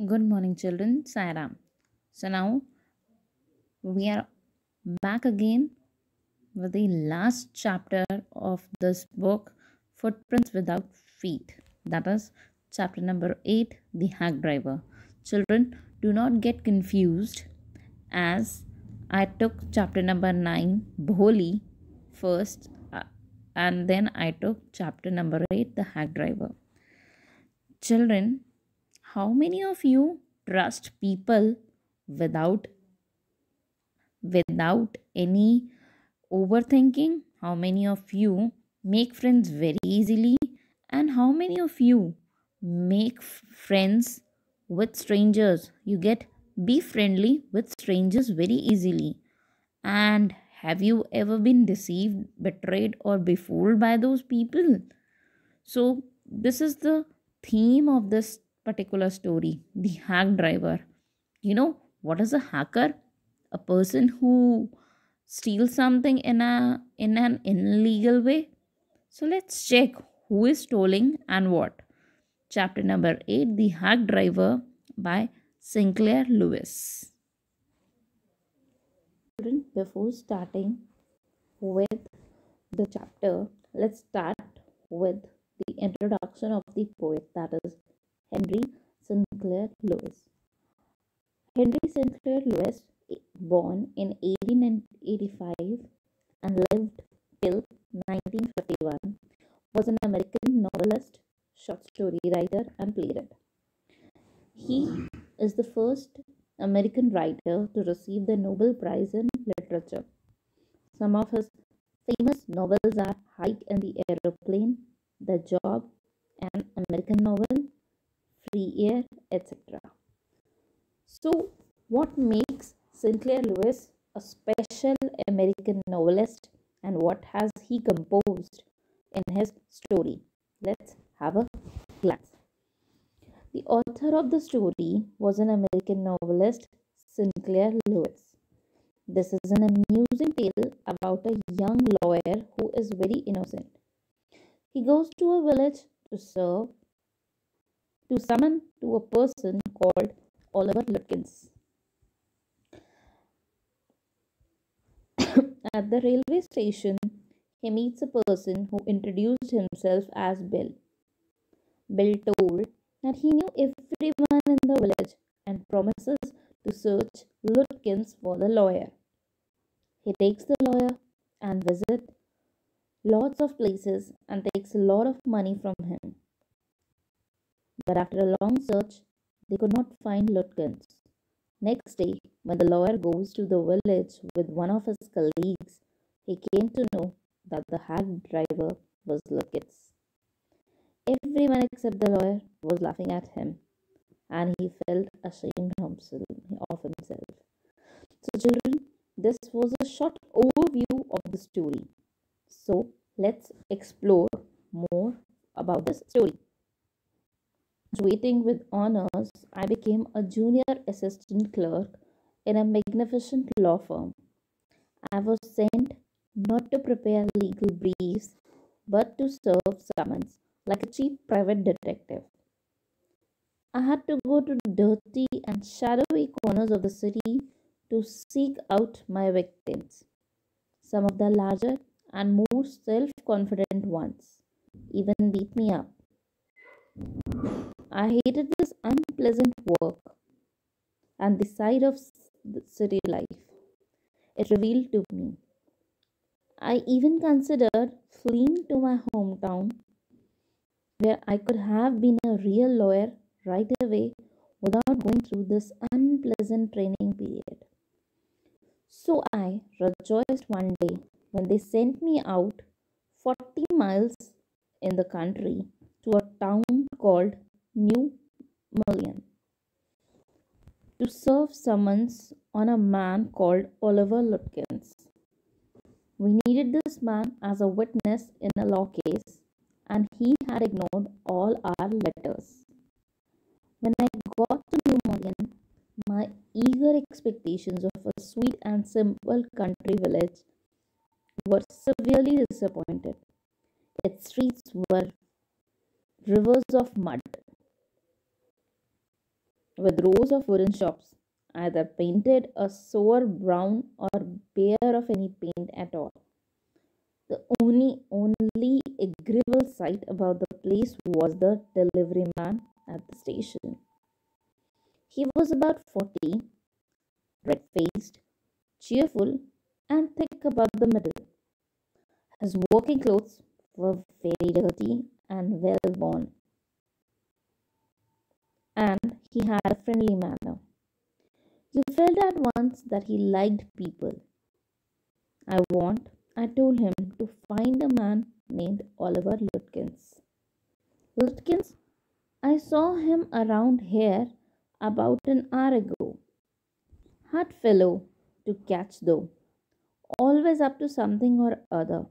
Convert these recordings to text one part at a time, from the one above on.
Good morning, children. Sairam. So now we are back again with the last chapter of this book, Footprints Without Feet. That is chapter number 8, The Hack Driver. Children, do not get confused as I took chapter number 9, Bholi, first, and then I took chapter number 8, The Hack Driver. Children, how many of you trust people without any overthinking? How many of you make friends very easily? And how many of you make friends with strangers? You get be friendly with strangers very easily. And have you ever been deceived, betrayed, or befooled by those people? So, this is the theme of this particular story, the hack driver. You know what is a hacker? A person who steals something in an illegal way. So let's check who is stealing and what. Chapter number 8, The Hack Driver by Sinclair Lewis. Before starting with the chapter, let's start with the introduction of the poet, that is Henry Sinclair Lewis. Henry Sinclair Lewis, born in 1885 and lived till 1951, was an American novelist, short story writer, and playwright. He is the first American writer to receive the Nobel Prize in Literature. Some of his famous novels are Hike in the Aeroplane, The Job, An American Novel, Free Air, etc. So, what makes Sinclair Lewis a special American novelist and what has he composed in his story? Let's have a glance. The author of the story was an American novelist, Sinclair Lewis. This is an amusing tale about a young lawyer who is very innocent. He goes to a village to summon to a person called Oliver Lutkins. At the railway station, he meets a person who introduced himself as Bill. Bill told that he knew everyone in the village and promises to search Lutkins for the lawyer. He takes the lawyer and visits lots of places and takes a lot of money from him. But after a long search, they could not find Lutkins. Next day, when the lawyer goes to the village with one of his colleagues, he came to know that the hack driver was Lutkins. Everyone except the lawyer was laughing at him, and he felt ashamed of himself. So, children, this was a short overview of the story. So, let's explore more about this story. Graduating with honors, I became a junior assistant clerk in a magnificent law firm. I was sent not to prepare legal briefs, but to serve summons like a cheap private detective. I had to go to dirty and shadowy corners of the city to seek out my victims. Some of the larger and more self confident ones even beat me up. I hated this unpleasant work and the side of the city life it revealed to me. I even considered fleeing to my hometown where I could have been a real lawyer right away without going through this unpleasant training period. So I rejoiced one day when they sent me out 40 miles in the country to a town called New Mullion to serve summons on a man called Oliver Lutkins. We needed this man as a witness in a law case, and he had ignored all our letters. When I got to New Mullion, my eager expectations of a sweet and simple country village were severely disappointed. Its streets were rivers of mud, with rows of wooden shops, either painted a sour brown or bare of any paint at all. The only agreeable sight about the place was the delivery man at the station. He was about 40, red faced, cheerful, and thick about the middle. His working clothes were very dirty and well worn, and he had a friendly manner. You felt at once that he liked people. I told him to find a man named Oliver Lutkins. Lutkins, I saw him around here about an hour ago. Hard fellow to catch though, always up to something or other.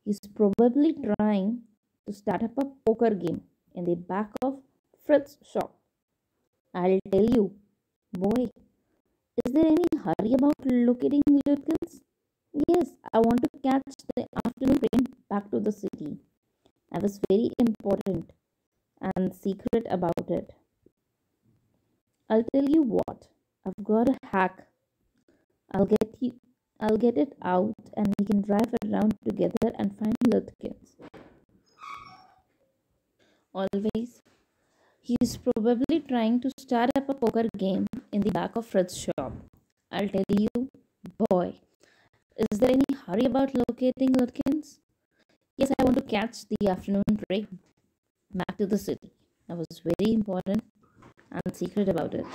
He's probably trying to start up a poker game in the back of Fritz's shop. I'll tell you, boy, is there any hurry about locating Lutkins? Yes, I want to catch the afternoon train back to the city. I was very important and secret about it. I'll tell you what, I've got a hack. I'll get you I'll get it out and we can drive around together and find Lutkins. Always. He's probably trying to start up a poker game in the back of Fred's shop. I'll tell you, boy, is there any hurry about locating Lutkins? Yes, I want to catch the afternoon train back to the city. I was very important and secret about it.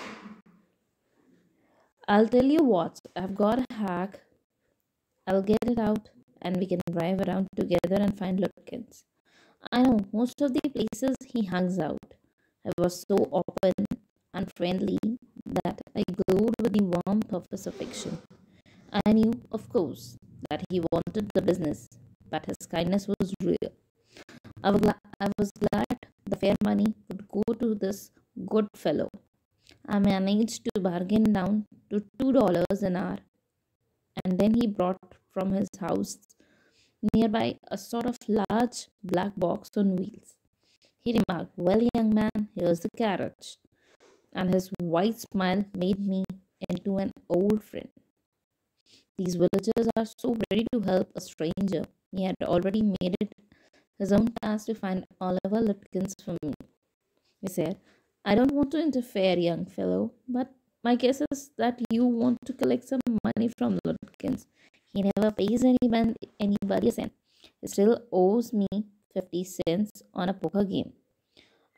I'll tell you what, I've got a hack. I'll get it out and we can drive around together and find Lutkins. I know most of the places he hangs out. I was so open and friendly that I glowed with the warmth of his affection. I knew, of course, that he wanted the business, but his kindness was real. I was glad the fair money would go to this good fellow. I managed to bargain down to $2 an hour, and then he brought from his house nearby a sort of large black box on wheels. He remarked, well, young man, here's the carriage. And his wide smile made me into an old friend. These villagers are so ready to help a stranger. He had already made it his own task to find Oliver Lutkins for me. He said, I don't want to interfere, young fellow, but my guess is that you want to collect some money from Lutkins. He never pays anybody a cent. He still owes me 50 cents on a poker game.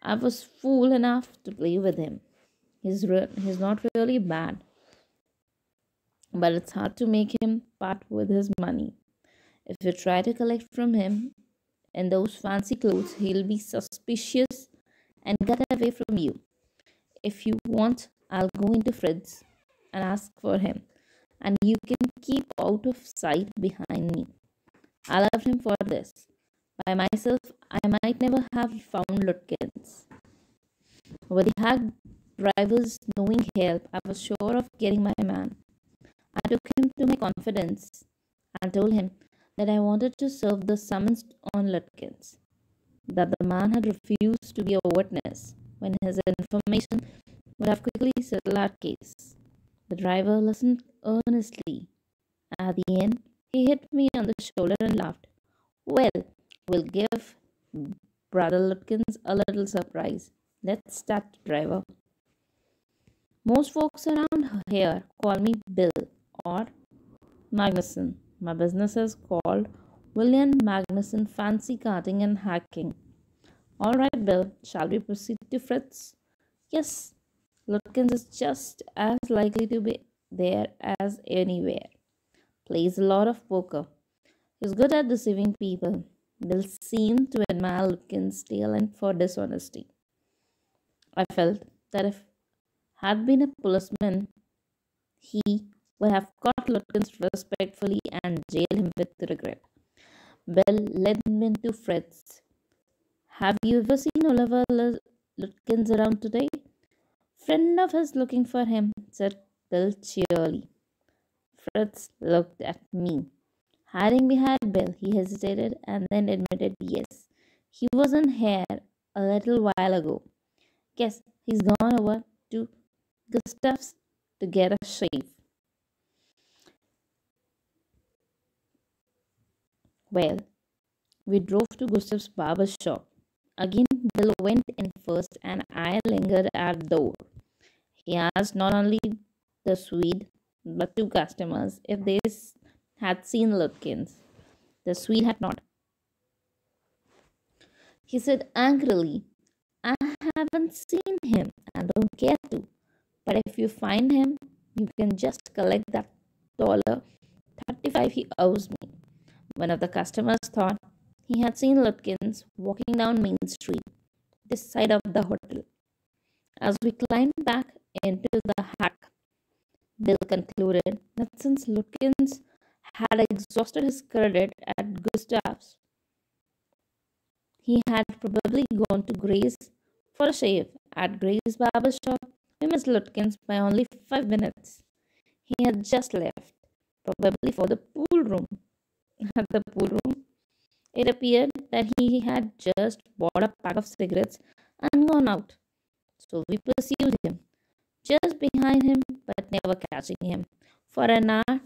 I was fool enough to play with him. He's not really bad, but it's hard to make him part with his money. If you try to collect from him in those fancy clothes, he'll be suspicious and get away from you. If you want, I'll go into Fred's and ask for him, and you can keep out of sight behind me. I left him for this. By myself, I might never have found Lutkins. With the hack driver's knowing help, I was sure of getting my man. I took him to my confidence and told him that I wanted to serve the summons on Lutkins, that the man had refused to be a witness when his information would have quickly settled our case. The driver listened earnestly. At the end, he hit me on the shoulder and laughed. Well, we'll give Brother Lutkins a little surprise. Let's start, driver. Most folks around here call me Bill or Magnuson. My business is called William Magnuson Fancy Carting and Hacking. All right, Bill, shall we proceed to Fritz? Yes, Lutkins is just as likely to be there as anywhere. Plays a lot of poker. He's good at deceiving people. Bill seemed to admire Lutkins' talent for dishonesty. I felt that if had been a policeman, he would have caught Lutkins respectfully and jailed him with regret. Bill led me to Fritz. Have you ever seen Oliver Lutkins around today? Friend of his looking for him, said Bill cheerily. Fritz looked at me. Hiding behind Bill, he hesitated and then admitted yes. He was in here a little while ago. Guess he's gone over to Gustav's to get a shave. Well, we drove to Gustav's barber shop. Again, Bill went in first and I lingered at the door. He asked not only the Swede but two customers if they had seen Lutkins. The Swede had not. He said angrily, I haven't seen him and don't care to. But if you find him, you can just collect that dollar 35 he owes me. One of the customers thought he had seen Lutkins walking down Main Street, this side of the hotel. As we climbed back into the hack, Bill concluded that since Lutkins had exhausted his credit at Gustav's, he had probably gone to Gray's for a shave. At Gray's barber shop, we missed Lutkins by only 5 minutes. He had just left, probably for the pool room. At the pool room, it appeared that he had just bought a pack of cigarettes and gone out. So we pursued him, just behind him, but never catching him, for an hour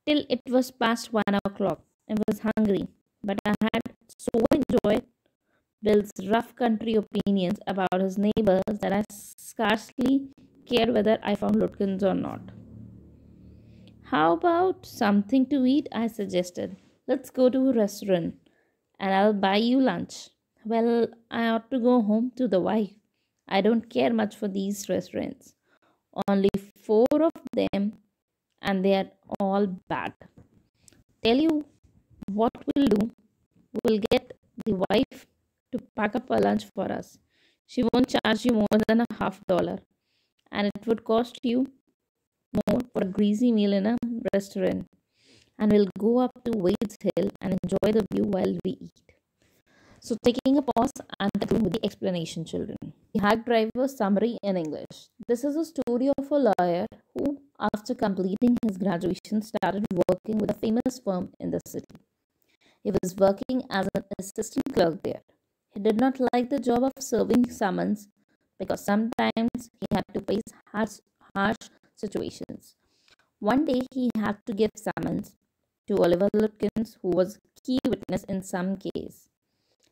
till it was past 1 o'clock. I was hungry, but I had so enjoyed Bill's rough country opinions about his neighbors that I scarcely cared whether I found Lutkins or not. How about something to eat? I suggested. Let's go to a restaurant and I'll buy you lunch. Well, I ought to go home to the wife. I don't care much for these restaurants. Only four of them, and they are all bad. Tell you what we'll do. We'll get the wife to pack up a lunch for us. She won't charge you more than $50, and it would cost you more for a greasy meal in a restaurant. And we'll go up to Wade's Hill and enjoy the view while we eat. So, taking a pause and continuing with the explanation, children. The Hack Driver Summary in English. This is a story of a lawyer who, after completing his graduation, started working with a famous firm in the city. He was working as an assistant clerk there. He did not like the job of serving summons because sometimes he had to face harsh situations. One day he had to give summons to Oliver Lutkins, who was key witness in some case.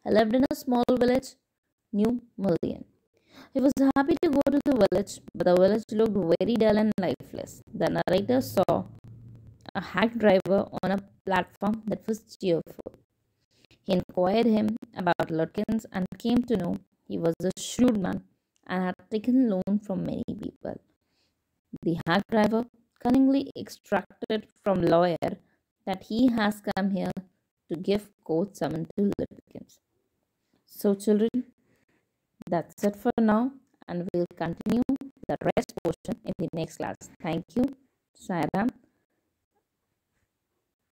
He lived in a small village, New Mullion. He was happy to go to the village, but the village looked very dull and lifeless. The narrator saw a hack driver on a platform that was cheerful. He inquired him about Lutkins and came to know he was a shrewd man and had taken loan from many people. The hack driver cunningly extracted from lawyer that he has come here to give court summons to Lutkins. So, children, that's it for now, and we'll continue the rest portion in the next class. Thank you. Sairam.